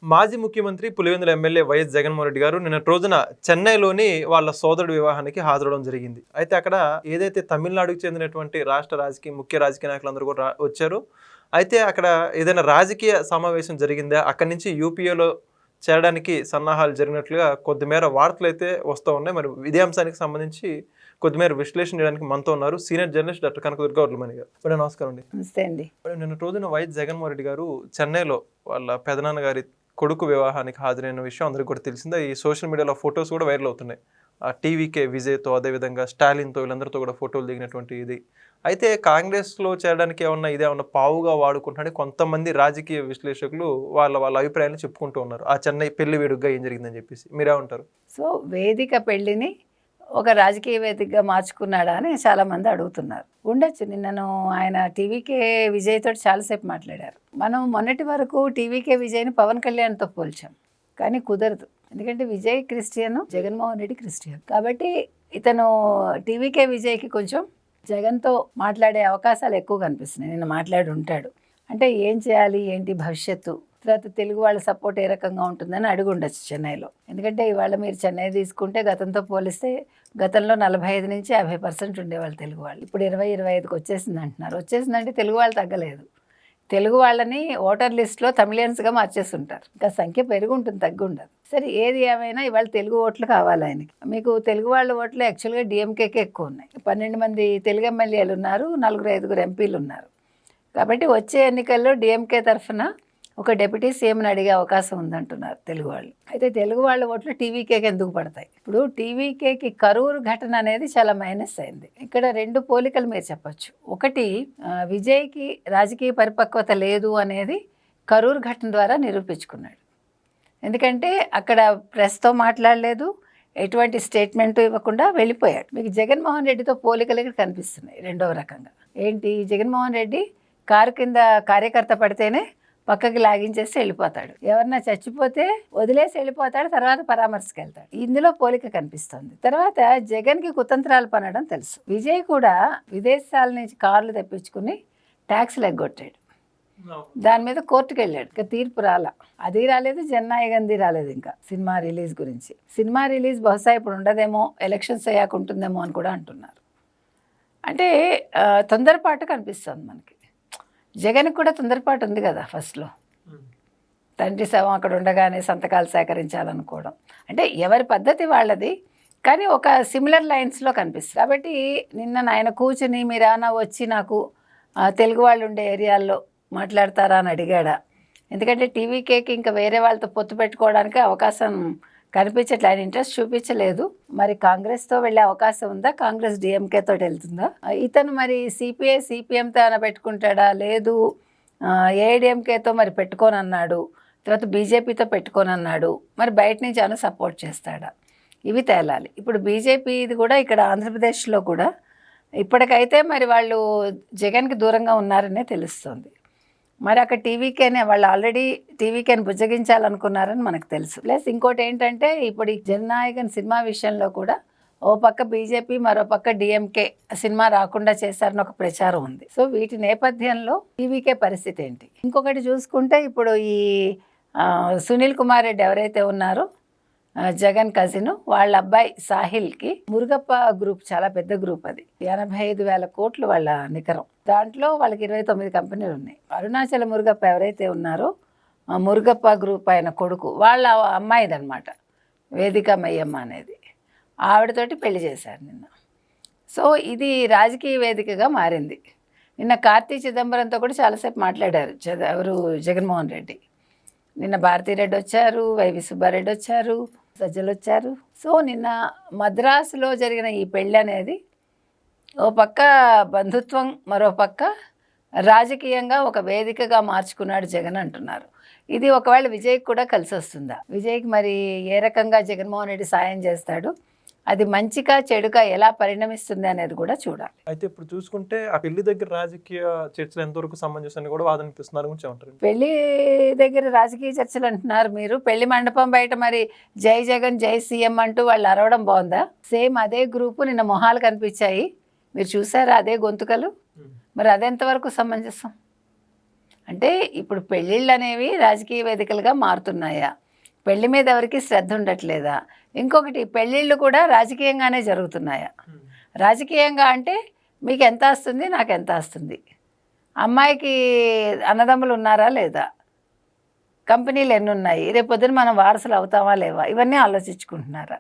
మాజీ ముఖ్యమంత్రి Pulivendula MLA YS Jaganmohan Reddy గారు నిన్నటి రోజున చెన్నైలోని వాళ్ళ సోదరుడి వివాహానికి హాజరవడం జరిగింది. అయితే అక్కడ ఏదైతే తమిళనాడుకు చెందినటువంటి రాష్ట్ర ముఖ్య రాజకీయ నాయకులందరూ కూడా వచ్చారు. అయితే అక్కడ ఏదైనా రాజకీయ సమావేశం జరిగిందా? అక్కడి నుంచి యూపీఏలో చేరడానికి సన్నాహాలు జరిగినట్లుగా కొద్దిమేర వార్తలు అయితే వస్తూ ఉన్నాయి. మరి ఇదే అంశానికి సంబంధించి కొద్దిమేర విశ్లేషణ చేయడానికి మనతో ఉన్నారు senior journalist doctor Kanakadurga Vadlamani గారు. మేడం నమస్కారం అండి. నమస్తే అండి. నిన్న రోజున వైఎస్ జగన్మోహన్ రెడ్డి గారు చెన్నైలో వాళ్ళ పెదనాన్న గారి కొడుకు వివాహానికి హాజరైన విషయం అందరికీ కూడా తెలిసిందే. ఈ సోషల్ మీడియాలో ఫొటోస్ కూడా వైరల్ అవుతున్నాయి. టీవీకే విజయ్తో, అదేవిధంగా స్టాలిన్తో, వీళ్ళందరితో కూడా ఫోటోలు దిగినటువంటి ఇది. అయితే కాంగ్రెస్లో చేరడానికి ఇదేమన్నా పావుగా వాడుకుంటారని కొంతమంది రాజకీయ విశ్లేషకులు వాళ్ళ అభిప్రాయాన్ని చెప్పుకుంటూ ఉన్నారు. ఆ చెన్నై పెళ్లి వేడుకగా ఏం జరిగిందని చెప్పేసి మీరేమంటారు? సో వేదిక పెళ్లిని ఒక రాజకీయ వేదికగా మార్చుకున్నాడా అని చాలామంది అడుగుతున్నారు. ఉండొచ్చు. నిన్నను ఆయన టీవీకే విజయ్ తోటి చాలాసేపు మాట్లాడారు. మనం మొన్నటి వరకు టీవీకే విజయ్ని పవన్ కళ్యాణ్తో పోల్చాం, కానీ కుదరదు. ఎందుకంటే విజయ్ క్రిస్టియన్, జగన్మోహన్ రెడ్డి క్రిస్టియన్. కాబట్టి ఇతను టీవీకే విజయ్కి కొంచెం జగన్తో మాట్లాడే అవకాశాలు ఎక్కువ కనిపిస్తున్నాయి. నిన్న మాట్లాడి ఉంటాడు. అంటే ఏం చేయాలి, ఏంటి భవిష్యత్తు, తర్వాత తెలుగు వాళ్ళ సపోర్ట్ ఏ రకంగా ఉంటుందని అడిగి ఉండొచ్చు చెన్నైలో. ఎందుకంటే ఇవాళ మీరు చెన్నై తీసుకుంటే గతంతో పోలిస్తే గతంలో 45 నుంచి 50% ఉండేవాళ్ళు తెలుగు వాళ్ళు. ఇప్పుడు 20-25కి వచ్చేసింది అంటున్నారు. వచ్చేసిందంటే తెలుగు వాళ్ళు తగ్గలేదు. తెలుగు వాళ్ళని ఓటర్ లిస్ట్లో తమిళియన్స్గా మార్చేస్తుంటారు. ఇంకా సంఖ్య పెరిగి ఉంటుంది, తగ్గి ఉండదు. సరే, ఏది ఏమైనా ఇవాళ తెలుగు ఓట్లు కావాలి ఆయనకి. మీకు తెలుగు వాళ్ళ ఓట్లు యాక్చువల్గా డిఎంకేకే ఎక్కువ ఉన్నాయి. 12 మంది తెలుగు ఎమ్మెల్యేలు ఉన్నారు, 4-5 ఎంపీలు ఉన్నారు. కాబట్టి వచ్చే ఎన్నికల్లో డిఎంకే తరఫున ఒక డిప్యూటీ సీఎంని అడిగే అవకాశం ఉందంటున్నారు తెలుగు వాళ్ళు. అయితే తెలుగు వాళ్ళ ఓట్లు టీవీకేకి ఎందుకు పడతాయి? ఇప్పుడు టీవీకేకి కరూరు ఘటన అనేది చాలా మైనస్ అయింది. ఇక్కడ 2 పోలికలు మీరు చెప్పచ్చు. ఒకటి, విజయ్కి రాజకీయ పరిపక్వత లేదు అనేది కరూరు ఘటన ద్వారా నిరూపించుకున్నాడు. ఎందుకంటే అక్కడ ప్రెస్తో మాట్లాడలేదు, ఎటువంటి స్టేట్మెంట్ ఇవ్వకుండా వెళ్ళిపోయాడు. మీకు జగన్మోహన్ రెడ్డితో పోలికలు ఇక్కడ కనిపిస్తున్నాయి. రెండవ రకంగా ఏంటి, జగన్మోహన్ రెడ్డి కారు కింద కార్యకర్త పడితేనే పక్కకి లాగించేసి వెళ్ళిపోతాడు. ఎవరన్నా చచ్చిపోతే వదిలేసి వెళ్ళిపోతాడు, తర్వాత పరామర్శకు వెళ్తాడు. ఇందులో పోలిక కనిపిస్తుంది. తర్వాత జగన్కి కుతంత్రాలు పనడం తెలుసు. విజయ్ కూడా విదేశాల నుంచి కార్లు తెప్పించుకుని ట్యాక్స్లు ఎగ్గొట్టాడు. దాని మీద కోర్టుకు వెళ్ళాడు. ఇంకా తీర్పు అది రాలేదు, జననాయగంది రాలేదు. ఇంకా సినిమా రిలీజ్ గురించి, సినిమా రిలీజ్ బహుశా ఇప్పుడు ఉండదేమో, ఎలక్షన్స్ అయ్యాక ఉంటుందేమో అని కూడా అంటున్నారు. అంటే తొందరపాటు కనిపిస్తుంది మనకి. జగన్కి కూడా తొందరపాటు ఉంది కదా. ఫస్ట్లో తండ్రి శవం అక్కడ ఉండగానే సంతకాలు సేకరించాలనుకోవడం, అంటే ఎవరి పద్ధతి వాళ్ళది, కానీ ఒక సిమిలర్ లైన్స్లో కనిపిస్తుంది. కాబట్టి నిన్న ఆయన కూర్చుని మీరేమన్నా వచ్చి నాకు తెలుగు వాళ్ళు ఉండే ఏరియాల్లో మాట్లాడతారా అని అడిగాడా? ఎందుకంటే టీవీకేకి ఇంకా వేరే వాళ్ళతో పొత్తు పెట్టుకోవడానికి అవకాశం కనిపించట్లే, ఆయన ఇంట్రెస్ట్ చూపించలేదు. మరి కాంగ్రెస్తో వెళ్ళే అవకాశం ఉందా? కాంగ్రెస్ డిఎంకే తోటి వెళ్తుందా? ఇతను మరి సిపిఐ సిపిఎంతో ఏమైనా పెట్టుకుంటాడా? లేదు, ఏఐడిఎంకేతో మరి పెట్టుకోనన్నాడు, తర్వాత బీజేపీతో పెట్టుకోనన్నాడు. మరి బయట నుంచి ఏమైనా సపోర్ట్ చేస్తాడా? ఇవి తేలాలి. ఇప్పుడు బీజేపీది కూడా ఇక్కడ ఆంధ్రప్రదేశ్లో కూడా ఇప్పటికైతే మరి వాళ్ళు జగన్కి దూరంగా ఉన్నారనే తెలుస్తుంది. మరి అక్కడ టీవీకేనే వాళ్ళు ఆల్రెడీ టీవీకేని బుజ్జగించాలనుకున్నారని మనకు తెలుసు. ప్లస్ ఇంకోటి ఏంటంటే, ఇప్పుడు ఈ జననాయకన్ సినిమా విషయంలో కూడా ఓ పక్క బీజేపీ, మరో పక్క డిఎంకే సినిమా రాకుండా చేశారని ఒక ప్రచారం ఉంది. సో వీటి నేపథ్యంలో టీవీకే పరిస్థితి ఏంటి? ఇంకొకటి చూసుకుంటే, ఇప్పుడు ఈ సునీల్ కుమార్ రెడ్డి ఎవరైతే ఉన్నారో జగన్ కజిన్, వాళ్ళ అబ్బాయి సాహిల్కి మురుగప్ప గ్రూప్, చాలా పెద్ద గ్రూప్, అది 85,000 కోట్లు వాళ్ళ నికరం. దాంట్లో వాళ్ళకి 29 కంపెనీలు ఉన్నాయి. అరుణాచల మురుగప్ప ఎవరైతే ఉన్నారో మురుగప్ప గ్రూప్ ఆయన కొడుకు, వాళ్ళ అమ్మాయిదనమాట వేదిక మయ్యమ్మ అనేది, ఆవిడతోటి పెళ్లి చేశారు నిన్న. సో ఇది రాజకీయ వేదికగా మారింది. నిన్న కార్తీ చిదంబరంతో కూడా చాలాసేపు మాట్లాడారు ఎవరు, జగన్మోహన్ రెడ్డి. నిన్న భారతీరెడ్డి వచ్చారు, వైవి సుబ్బారెడ్డి వచ్చారు, సజ్జలు వచ్చారు. సో నిన్న మద్రాసులో జరిగిన ఈ పెళ్ళి అనేది ఓ పక్క బంధుత్వం, మరో పక్క రాజకీయంగా ఒక వేదికగా మార్చుకున్నాడు జగన్ అంటున్నారు. ఇది ఒకవేళ విజయ్కి కూడా కలిసి వస్తుందా? విజయ్కి మరి ఏ రకంగా జగన్మోహన్ రెడ్డి సాయం చేస్తాడు, అది మంచిగా చెడుగా ఎలా పరిణమిస్తుంది అనేది కూడా చూడాలి. అయితే ఇప్పుడు చూసుకుంటే ఆ పెళ్లి దగ్గర రాజకీయ చర్చలు ఎంతవరకు సమంజసం కూడా వాదనిపిస్తున్నారు గురించి ఏమంటారు? పెళ్లి దగ్గర రాజకీయ చర్చలు అంటున్నారు మీరు. పెళ్లి మండపం బయట మరి జై జగన్ జై సీఎం అంటూ వాళ్ళు అరవడం బాగుందా? సేమ్ అదే గ్రూపు నిన్న మొహాలు కనిపించాయి, మీరు చూసారా? అదే గొంతుకలు. మరి అదెంతవరకు సమంజసం? అంటే ఇప్పుడు పెళ్ళిళ్ళు అనేవి రాజకీయ వేదికలుగా మారుతున్నాయా, పెళ్లి మీద ఎవరికి శ్రద్ధ ఉండట్లేదా, ఇంకొకటి పెళ్ళిళ్ళు కూడా రాజకీయంగానే జరుగుతున్నాయా. రాజకీయంగా అంటే మీకు ఎంత వస్తుంది, నాకు ఎంత వస్తుంది, అమ్మాయికి అన్నదమ్ములు ఉన్నారా లేదా, కంపెనీలు ఎన్ని ఉన్నాయి, రేపు పొద్దున మనం వారసులు అవుతామా లేవా, ఇవన్నీ ఆలోచించుకుంటున్నారా.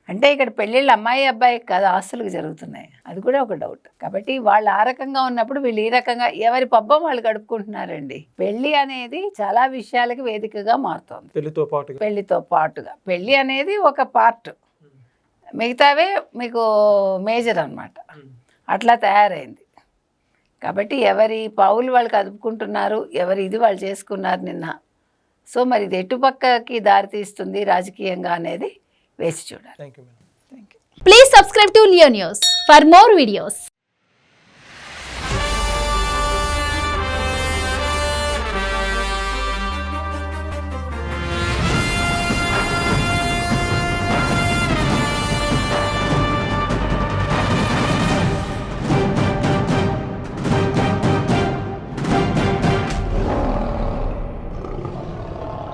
అంటే ఇక్కడ పెళ్ళిళ్ళు అమ్మాయి అబ్బాయికి కాదు, ఆస్తులకు జరుగుతున్నాయి. అది కూడా ఒక డౌట్. కాబట్టి వాళ్ళు ఆ రకంగా ఉన్నప్పుడు వీళ్ళు ఈ రకంగా ఎవరి పబ్బం వాళ్ళు గడుపుకుంటున్నారండి. పెళ్ళి అనేది చాలా విషయాలకి వేదికగా మారుతోంది. పెళ్లితో పాటుగా పెళ్ళి అనేది ఒక పార్ట్, మిగతావే మీకు మేజర్ అన్నమాట. అట్లా తయారైంది. కాబట్టి ఎవరి పావులు వాళ్ళు కదుపుకుంటున్నారు, ఎవరి ఇది వాళ్ళు చేసుకున్నారు నిన్న. సో మరి ఇది ఎటుపక్కకి దారితీస్తుంది రాజకీయంగా అనేది వేసి చూడాలి. Thank you. Please subscribe to Leo News for more videos.